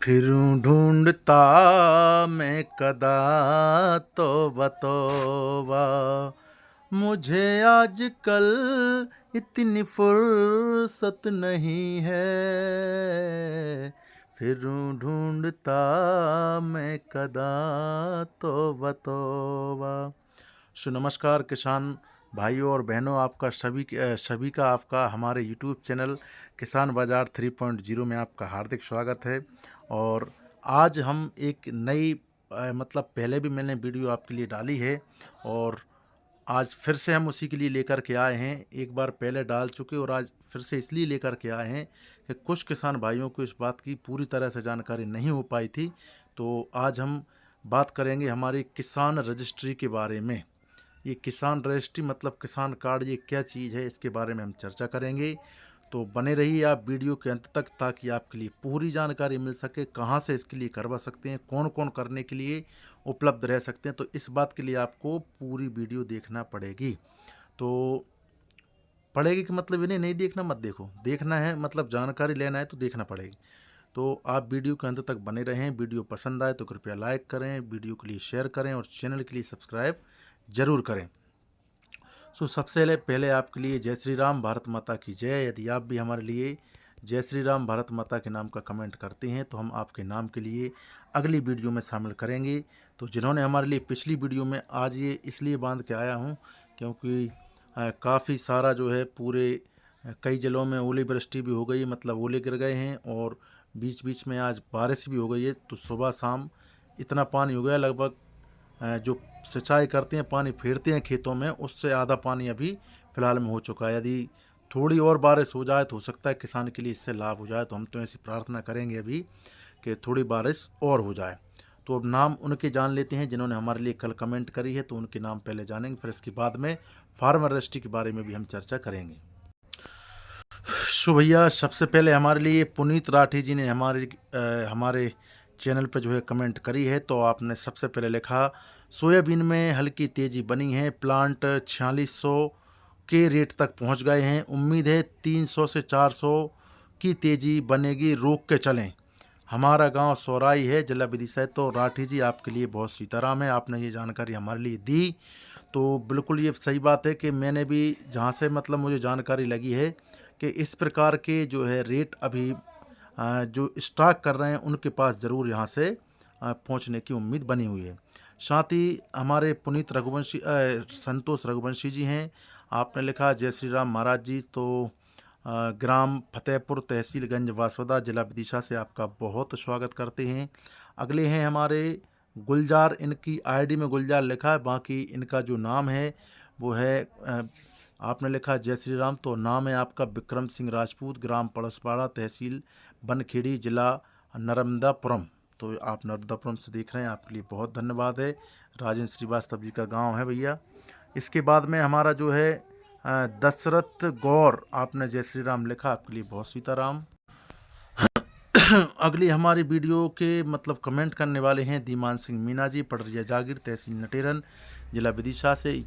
फिरूं ढूंढता मैं कदा तौबा तौबा, मुझे आजकल इतनी फुर्सत नहीं है। फिरूं ढूंढता मैं कदा तौबा तौबा। नमस्कार किसान भाइयों और बहनों, आपका सभी का आपका हमारे यूट्यूब चैनल किसान बाजार 3.0 में आपका हार्दिक स्वागत है। और आज हम एक नई मतलब पहले भी मैंने वीडियो आपके लिए डाली है और आज फिर से हम उसी के लिए लेकर के आए हैं। एक बार पहले डाल चुके और आज फिर से इसलिए लेकर के आए हैं कि कुछ किसान भाइयों को इस बात की पूरी तरह से जानकारी नहीं हो पाई थी। तो आज हम बात करेंगे हमारी किसान रजिस्ट्री के बारे में। ये किसान रजिस्ट्री मतलब किसान कार्ड, ये क्या चीज़ है, इसके बारे में हम चर्चा करेंगे। तो बने रहिए आप वीडियो के अंत तक ताकि आपके लिए पूरी जानकारी मिल सके। कहाँ से इसके लिए करवा सकते हैं, कौन कौन करने के लिए उपलब्ध रह सकते हैं, तो इस बात के लिए आपको पूरी वीडियो देखना पड़ेगी। तो पड़ेगी कि मतलब इन्हें नहीं देखना मत देखो, देखना है मतलब जानकारी लेना है तो देखना पड़ेगी। तो आप वीडियो के अंत तक बने रहें। वीडियो पसंद आए तो कृपया लाइक करें, वीडियो के लिए शेयर करें और चैनल के लिए सब्सक्राइब जरूर करें। सबसे पहले आपके लिए जय श्री राम, भारत माता की जय। यदि आप भी हमारे लिए जय श्री राम भारत माता के नाम का कमेंट करते हैं तो हम आपके नाम के लिए अगली वीडियो में शामिल करेंगे। तो जिन्होंने हमारे लिए पिछली वीडियो में, आज ये इसलिए बांध के आया हूँ क्योंकि काफ़ी सारा जो है पूरे कई जिलों में ओलावृष्टि भी हो गई, मतलब ओले गिर गए हैं और बीच बीच में आज बारिश भी हो गई है। तो सुबह शाम इतना पानी हो गया, लगभग जो सिंचाई करते हैं, पानी फेरते हैं खेतों में, उससे आधा पानी अभी फ़िलहाल में हो चुका है। यदि थोड़ी और बारिश हो जाए तो हो सकता है किसान के लिए इससे लाभ हो जाए। तो हम तो ऐसी प्रार्थना करेंगे अभी कि थोड़ी बारिश और हो जाए। तो अब नाम उनके जान लेते हैं जिन्होंने हमारे लिए कल कमेंट करी है, तो उनके नाम पहले जानेंगे, फिर इसके बाद में फार्मर रजिस्ट्री के बारे में भी हम चर्चा करेंगे। भैया, सबसे पहले हमारे लिए पुनीत राठी जी ने हमारे चैनल पर जो है कमेंट करी है। तो आपने सबसे पहले लिखा, सोयाबीन में हल्की तेज़ी बनी है, प्लांट 4600 के रेट तक पहुंच गए हैं, उम्मीद है 300 से 400 की तेज़ी बनेगी, रोक के चलें। हमारा गांव सोराई है, जिला विदिशा है। तो राठी जी, आपके लिए बहुत सीताराम है, आपने ये जानकारी हमारे लिए दी। तो बिल्कुल ये सही बात है कि मैंने भी जहाँ से मतलब मुझे जानकारी लगी है कि इस प्रकार के जो है रेट अभी जो स्टॉक कर रहे हैं उनके पास ज़रूर यहाँ से पहुँचने की उम्मीद बनी हुई है। साथ ही हमारे पुनीत संतोष रघुवंशी जी हैं, आपने लिखा, जय श्री राम महाराज जी। तो ग्राम फतेहपुर, तहसील गंज वासोदा, जिला विदिशा से आपका बहुत स्वागत करते हैं। अगले हैं हमारे गुलजार, इनकी आईडी में गुलजार लिखा है, बाकी इनका जो नाम है वो है आपने लिखा जय श्री राम। तो नाम है आपका विक्रम सिंह राजपूत, ग्राम पड़सपाड़ा, तहसील बनखेड़ी, जिला नर्मदापुरम। तो आप नर्मदापुरम से देख रहे हैं, आपके लिए बहुत धन्यवाद है। राजेंद्र श्रीवास्तव जी का गांव है भैया। इसके बाद में हमारा जो है दशरथ गौर, आपने जय श्री राम लिखा, आपके लिए बहुत सीताराम। अगली हमारी वीडियो के मतलब कमेंट करने वाले हैं दीमान सिंह मीना जी, पडरिया जागीर, तहसील नटेरन, जिला विदिशा से।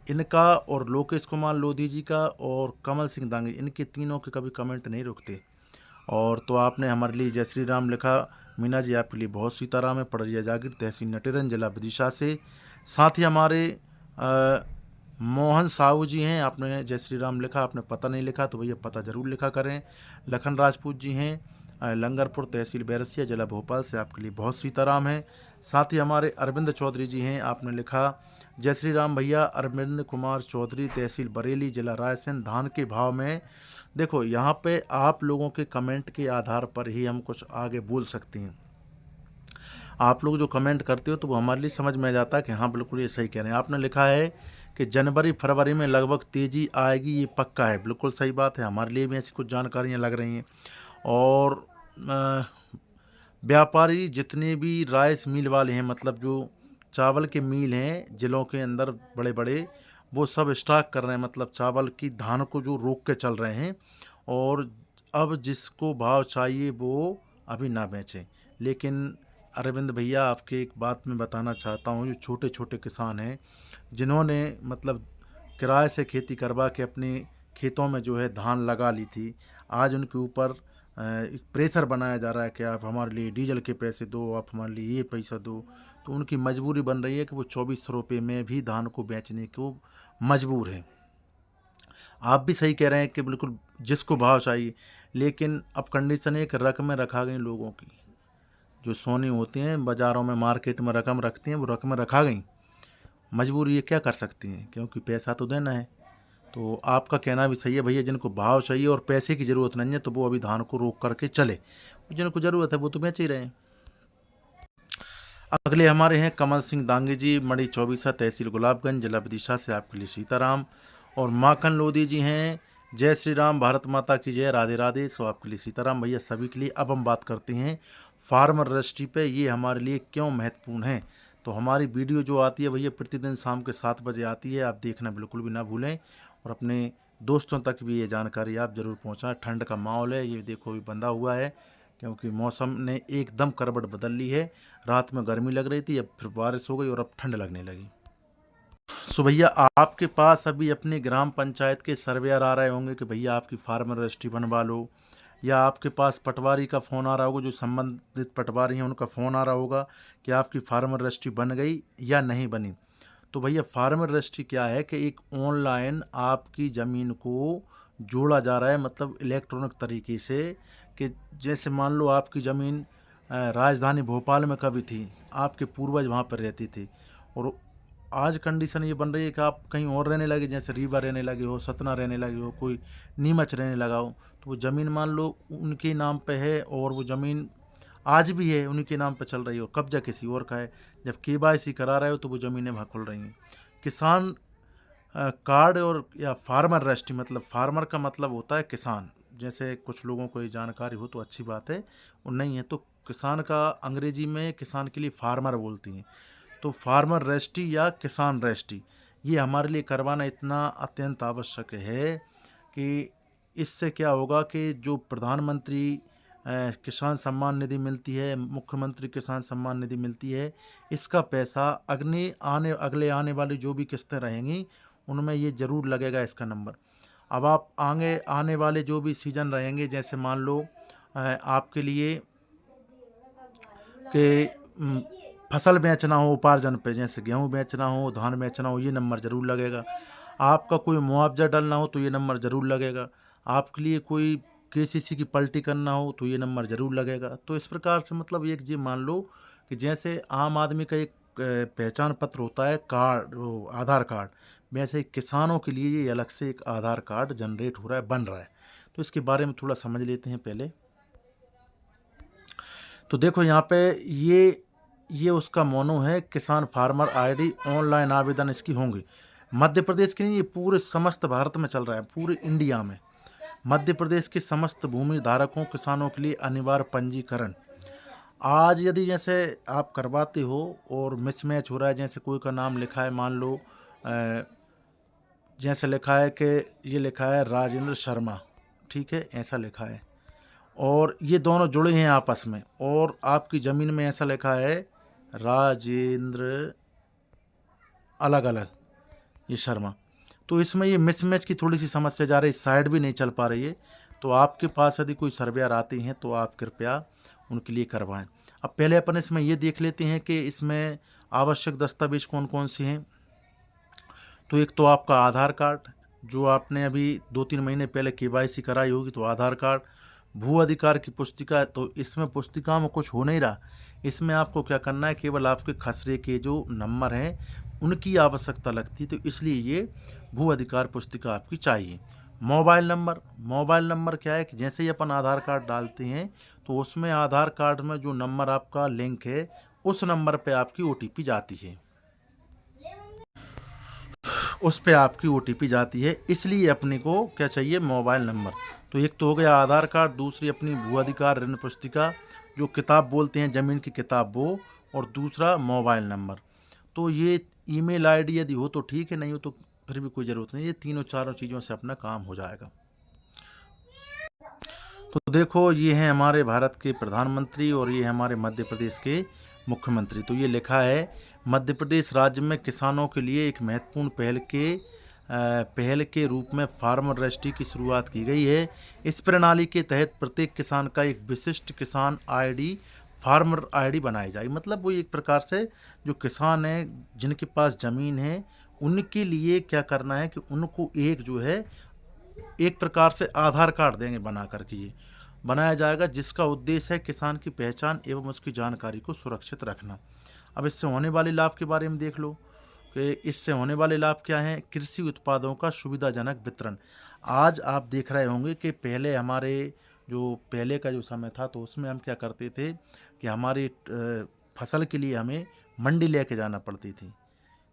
इनका और लोकेश कुमार लोधी जी का और कमल सिंह दांगी, इनके तीनों के कभी कमेंट नहीं रुकते। और तो आपने हमारे लिए जय श्री राम लिखा, मीना जी आपके लिए बहुत सीताराम है, पडरिया जागीर, तहसील नटेरन, जिला विदिशा से। साथ ही हमारे मोहन साहू जी हैं, आपने जय श्री राम लिखा, आपने पता नहीं लिखा तो भैया पता ज़रूर लिखा करें। लखन राजपूत जी हैं, लंगरपुर, तहसील बैरसिया, जिला भोपाल से, आपके लिए बहुत सीताराम है। साथ ही हमारे अरविंद चौधरी जी हैं, आपने लिखा, जय श्री राम भैया, अरविंद कुमार चौधरी, तहसील बरेली, जिला रायसेन। धान के भाव में देखो, यहाँ पे आप लोगों के कमेंट के आधार पर ही हम कुछ आगे बोल सकते हैं। आप लोग जो कमेंट करते हो तो वो हमारे लिए समझ में आ जाता है कि हाँ बिल्कुल ये सही कह रहे हैं। आपने लिखा है कि जनवरी फरवरी में लगभग तेज़ी आएगी, ये पक्का है। बिल्कुल सही बात है, हमारे लिए भी ऐसी कुछ जानकारियाँ लग रही हैं। और व्यापारी जितने भी राइस मिल वाले हैं, मतलब जो चावल के मिल हैं जिलों के अंदर बड़े बड़े, वो सब स्टॉक कर रहे हैं, मतलब चावल की धान को जो रोक के चल रहे हैं। और अब जिसको भाव चाहिए वो अभी ना बेचें। लेकिन अरविंद भैया, आपके एक बात मैं बताना चाहता हूँ, जो छोटे छोटे किसान हैं जिन्होंने मतलब किराए से खेती करवा के अपने खेतों में जो है धान लगा ली थी, आज उनके ऊपर एक प्रेशर बनाया जा रहा है कि आप हमारे लिए डीजल के पैसे दो, आप हमारे लिए ये पैसा दो, तो उनकी मजबूरी बन रही है कि वो 2400 रुपये में भी धान को बेचने को मजबूर है। आप भी सही कह रहे हैं कि बिल्कुल जिसको भाव चाहिए, लेकिन अब कंडीशन एक रकमें रखा गई लोगों की, जो सोनी होती हैं बाज़ारों में, मार्केट में रकम रखती हैं, वो रकमें रखा गई। मजबूर ये क्या कर सकती हैं, क्योंकि पैसा तो देना है। तो आपका कहना भी सही है भैया, जिनको भाव चाहिए और पैसे की ज़रूरत नहीं है तो वो अभी धान को रोक करके चले, जिनको ज़रूरत है वो तो बेच ही रहे हैं। अगले हमारे हैं कमल सिंह दांगी जी, मड़ी चौबीसा, तहसील गुलाबगंज, जिला विदिशा से आपके लिए सीताराम। और माखन लोधी जी हैं, जय श्री राम, भारत माता की जय, राधे राधे। सो आपके लिए सीताराम भैया सभी के लिए। अब हम बात करते हैं फार्मर रजिस्ट्री पे, ये हमारे लिए क्यों महत्वपूर्ण है। तो हमारी वीडियो जो आती है भैया प्रतिदिन शाम के 7 बजे आती है, आप देखना बिल्कुल भी ना भूलें, और अपने दोस्तों तक भी ये जानकारी आप ज़रूर पहुँचाएँ। ठंड का माहौल है, ये देखो भी बंधा हुआ है, क्योंकि मौसम ने एकदम करवट बदल ली है। रात में गर्मी लग रही थी, अब फिर बारिश हो गई और अब ठंड लगने लगी। सो भैया आपके पास अभी अपनी ग्राम पंचायत के सर्वेयर आ रहे होंगे कि भैया आपकी फार्मर रजिस्ट्री बनवा लो, या आपके पास पटवारी का फ़ोन आ रहा होगा, जो संबंधित पटवारी हैं उनका फ़ोन आ रहा होगा कि आपकी फार्मर रजिस्ट्री बन गई या नहीं बनी। तो भैया फार्मर रजिस्ट्री क्या है कि एक ऑनलाइन आपकी ज़मीन को जोड़ा जा रहा है, मतलब इलेक्ट्रॉनिक तरीके से, कि जैसे मान लो आपकी ज़मीन राजधानी भोपाल में कभी थी, आपके पूर्वज वहाँ पर रहते थे, और आज कंडीशन ये बन रही है कि आप कहीं और रहने लगे, जैसे रीवा रहने लगे हो, सतना रहने लगे हो, कोई नीमच रहने लगा हो, तो वो ज़मीन मान लो उनके नाम पे है, और वो ज़मीन आज भी है, उन्हीं के नाम पे चल रही हो, कब्जा किसी और का है। जब केवाईसी करा रहे हो तो वो ज़मीनें वहाँ खुल रही हैं। किसान कार्ड और या फार्मर रजिस्ट्री, मतलब फार्मर का मतलब होता है किसान, जैसे कुछ लोगों को ये जानकारी हो तो अच्छी बात है, और नहीं है तो किसान का अंग्रेजी में किसान के लिए फार्मर बोलती हैं। तो फार्मर रजिस्ट्री या किसान रजिस्ट्री ये हमारे लिए करवाना इतना अत्यंत आवश्यक है कि इससे क्या होगा कि जो प्रधानमंत्री किसान सम्मान निधि मिलती है, मुख्यमंत्री किसान सम्मान निधि मिलती है, इसका पैसा अगले आने वाली जो भी किस्तें रहेंगी उनमें ये ज़रूर लगेगा इसका नंबर। अब आप आगे आने वाले जो भी सीज़न रहेंगे, जैसे मान लो आपके लिए कि फसल बेचना हो उपार्जन पे, जैसे गेहूँ बेचना हो, धान बेचना हो, ये नंबर ज़रूर लगेगा। आपका कोई मुआवजा डलना हो तो ये नंबर ज़रूर लगेगा। आपके लिए कोई केसीसी की पलटी करना हो तो ये नंबर ज़रूर लगेगा। तो इस प्रकार से मतलब एक जी मान लो कि जैसे आम आदमी का एक पहचान पत्र होता है, कार्ड, वो आधार कार्ड, वैसे किसानों के लिए ये अलग से एक आधार कार्ड जनरेट हो रहा है, बन रहा है। तो इसके बारे में थोड़ा समझ लेते हैं पहले। तो देखो यहाँ पे ये उसका मोनो है, किसान फार्मर आईडी, ऑनलाइन आवेदन इसकी होंगे। मध्य प्रदेश के नहीं, ये पूरे समस्त भारत में चल रहा है, पूरे इंडिया में। मध्य प्रदेश के समस्त भूमि धारकों किसानों के लिए अनिवार्य पंजीकरण। आज यदि जैसे आप करवाते हो और मिसमैच हो रहा है, जैसे कोई का नाम लिखा है, मान लो जैसे लिखा है कि ये लिखा है राजेंद्र शर्मा, ठीक है, ऐसा लिखा है, और ये दोनों जुड़े हैं आपस में, और आपकी ज़मीन में ऐसा लिखा है राजेंद्र अलग अलग, ये शर्मा। तो इसमें ये मिसमैच की थोड़ी सी समस्या जा रही है, साइड भी नहीं चल पा रही है। तो आपके पास यदि कोई सर्वेयर आते हैं तो आप कृपया उनके लिए करवाएं। अब पहले अपन इसमें ये देख लेते हैं कि इसमें आवश्यक दस्तावेज कौन कौन से हैं। तो एक तो आपका आधार कार्ड, जो आपने अभी 2-3 महीने पहले केवाईसी कराई होगी, तो आधार कार्ड। भू अधिकार की पुस्तिका, तो इसमें पुस्तिका में कुछ हो नहीं रहा, इसमें आपको क्या करना है, केवल आपके खसरे के जो नंबर हैं उनकी आवश्यकता लगती है, तो इसलिए ये भू अधिकार पुस्तिका आपकी चाहिए। मोबाइल नंबर क्या है कि जैसे ही अपन आधार कार्ड डालते हैं तो उसमें आधार कार्ड में जो नंबर आपका लिंक है उस नंबर पे आपकी ओटीपी जाती है, उस पे आपकी ओटीपी जाती है, इसलिए अपने को क्या चाहिए, मोबाइल नंबर। तो एक तो हो गया आधार कार्ड, दूसरी अपनी भू अधिकार ऋण पुस्तिका, जो किताब बोलते हैं ज़मीन की किताब, वो, और दूसरा मोबाइल नंबर। तो ये ईमेल आईडी यदि हो तो ठीक है, नहीं हो तो फिर भी कोई ज़रूरत नहीं, ये तीनों चारों चीज़ों से अपना काम हो जाएगा। तो देखो ये हैं हमारे भारत के प्रधानमंत्री और ये हमारे मध्य प्रदेश के मुख्यमंत्री। तो ये लिखा है मध्य प्रदेश राज्य में किसानों के लिए एक महत्वपूर्ण पहल के पहल के रूप में फार्मर रजिस्ट्री की शुरुआत की गई है। इस प्रणाली के तहत प्रत्येक किसान का एक विशिष्ट किसान आईडी, फार्मर आईडी बनाई जाएगी। मतलब वो एक प्रकार से जो किसान हैं जिनके पास ज़मीन है उनके लिए क्या करना है कि उनको एक जो है एक प्रकार से आधार कार्ड देंगे बना करके, ये बनाया जाएगा, जिसका उद्देश्य है किसान की पहचान एवं उसकी जानकारी को सुरक्षित रखना। अब इससे होने वाले लाभ के बारे में देख लो कि इससे होने वाले लाभ क्या हैं। कृषि उत्पादों का सुविधाजनक वितरण। आज आप देख रहे होंगे कि पहले हमारे जो पहले का जो समय था तो उसमें हम क्या करते थे कि हमारी फसल के लिए हमें मंडी लेके जाना पड़ती थी।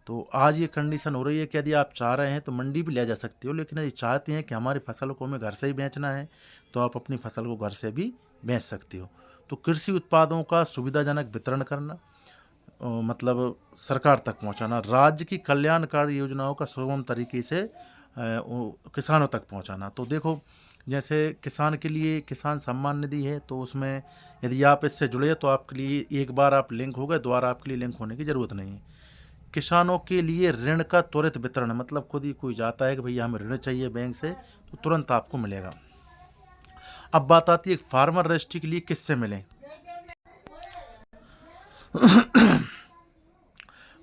तो आज ये कंडीशन हो रही है कि यदि आप चाह रहे हैं तो मंडी भी ले जा सकते हो, लेकिन यदि चाहते हैं कि हमारी फसल को हमें घर से ही बेचना है तो आप अपनी फसल को घर से भी बेच सकते हो। तो कृषि उत्पादों का सुविधाजनक वितरण करना, मतलब सरकार तक पहुंचाना, राज्य की कल्याणकारी योजनाओं का सुगम तरीके से किसानों तक पहुंचाना। तो देखो, जैसे किसान के लिए किसान सम्मान निधि है, तो उसमें यदि आप इससे जुड़े तो आपके लिए एक बार आप लिंक हो गए, दोबारा आपके लिए लिंक होने की ज़रूरत नहीं है। किसानों के लिए ऋण का त्वरित वितरण, मतलब खुद ही कोई जाता है कि भैया हमें ऋण चाहिए बैंक से, तो तुरंत आपको मिलेगा। अब बात आती है फार्मर रजिस्ट्री के लिए किससे मिलें।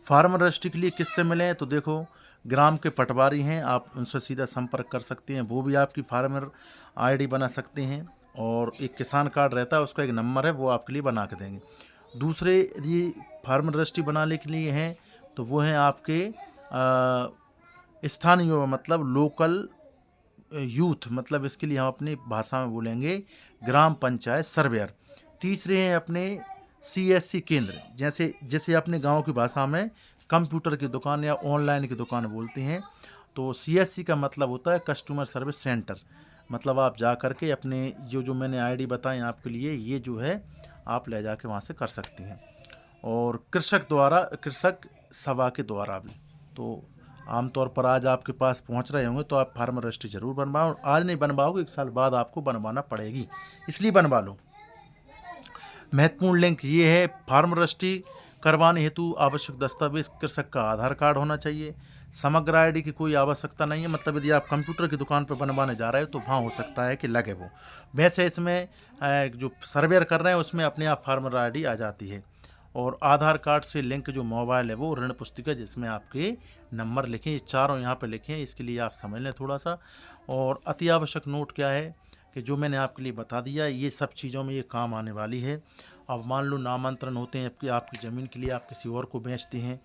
फार्मर रजिस्ट्री के लिए किससे मिलें, तो देखो ग्राम के पटवारी हैं, आप उनसे सीधा संपर्क कर सकते हैं, वो भी आपकी फार्मर आईडी बना सकते हैं। और एक किसान कार्ड रहता है, उसका एक नंबर है, वो आपके लिए बना के देंगे। दूसरे यदि फार्मर रजिस्ट्री बनाने के लिए हैं तो वो हैं आपके स्थानीय युवा, मतलब लोकल यूथ, मतलब इसके लिए हम अपनी भाषा में बोलेंगे ग्राम पंचायत सर्वेयर। तीसरे हैं अपने CSC केंद्र, जैसे अपने गांव की भाषा में कंप्यूटर की दुकान या ऑनलाइन की दुकान बोलते हैं। तो CSC का मतलब होता है कस्टमर सर्विस सेंटर। मतलब आप जा कर के अपने जो मैंने आईडी बताई आपके लिए, ये जो है आप ले जाके वहाँ से कर सकती हैं। और कृषक सभा के द्वारा भी, तो आमतौर पर आज आपके पास पहुंच रहे होंगे तो आप फार्मर रजिस्ट्री जरूर बनवाओ। आज नहीं बनवाओगे, 1 साल बाद आपको बनवाना पड़ेगी, इसलिए बनवा लो। महत्वपूर्ण लिंक ये है, फार्मर रजिस्ट्री करवाने हेतु आवश्यक दस्तावेज कृषक का आधार कार्ड होना चाहिए। समग्र आईडी की कोई आवश्यकता नहीं है, मतलब यदि आप कंप्यूटर की दुकान पर बनवाने जा रहे हो तो वहाँ हो सकता है कि लगे वो। वैसे इसमें जो सर्वेयर कर रहे हैं उसमें अपने आप फार्मर आईडी आ जाती है। और आधार कार्ड से लिंक जो मोबाइल है वो ऋण पुस्तिका जिसमें आपके नंबर लिखें, ये चारों यहाँ पे लिखें, इसके लिए आप समझ लें थोड़ा सा। और अति आवश्यक नोट क्या है कि जो मैंने आपके लिए बता दिया, ये सब चीज़ों में ये काम आने वाली है। अब मान लो नामांतरण होते हैं आपकी ज़मीन के लिए, आप किसी और को बेचते हैं,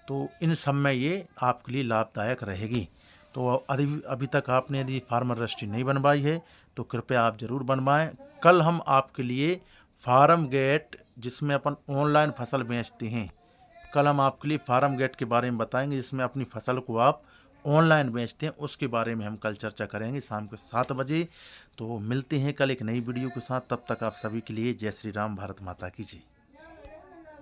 तो इन सब में ये आपके लिए लाभदायक रहेगी। तो अभी तक आपने यदि फार्मर रजिस्ट्री नहीं बनवाई है तो कृपया आप ज़रूर बनवाएं। कल हम आपके लिए फार्म गेट, जिसमें अपन ऑनलाइन फसल बेचते हैं, कल हम आपके लिए फार्म गेट के बारे में बताएंगे, जिसमें अपनी फसल को आप ऑनलाइन बेचते हैं, उसके बारे में हम कल चर्चा करेंगे शाम के 7 बजे। तो मिलते हैं कल एक नई वीडियो के साथ, तब तक आप सभी के लिए जय श्री राम, भारत माता की जय।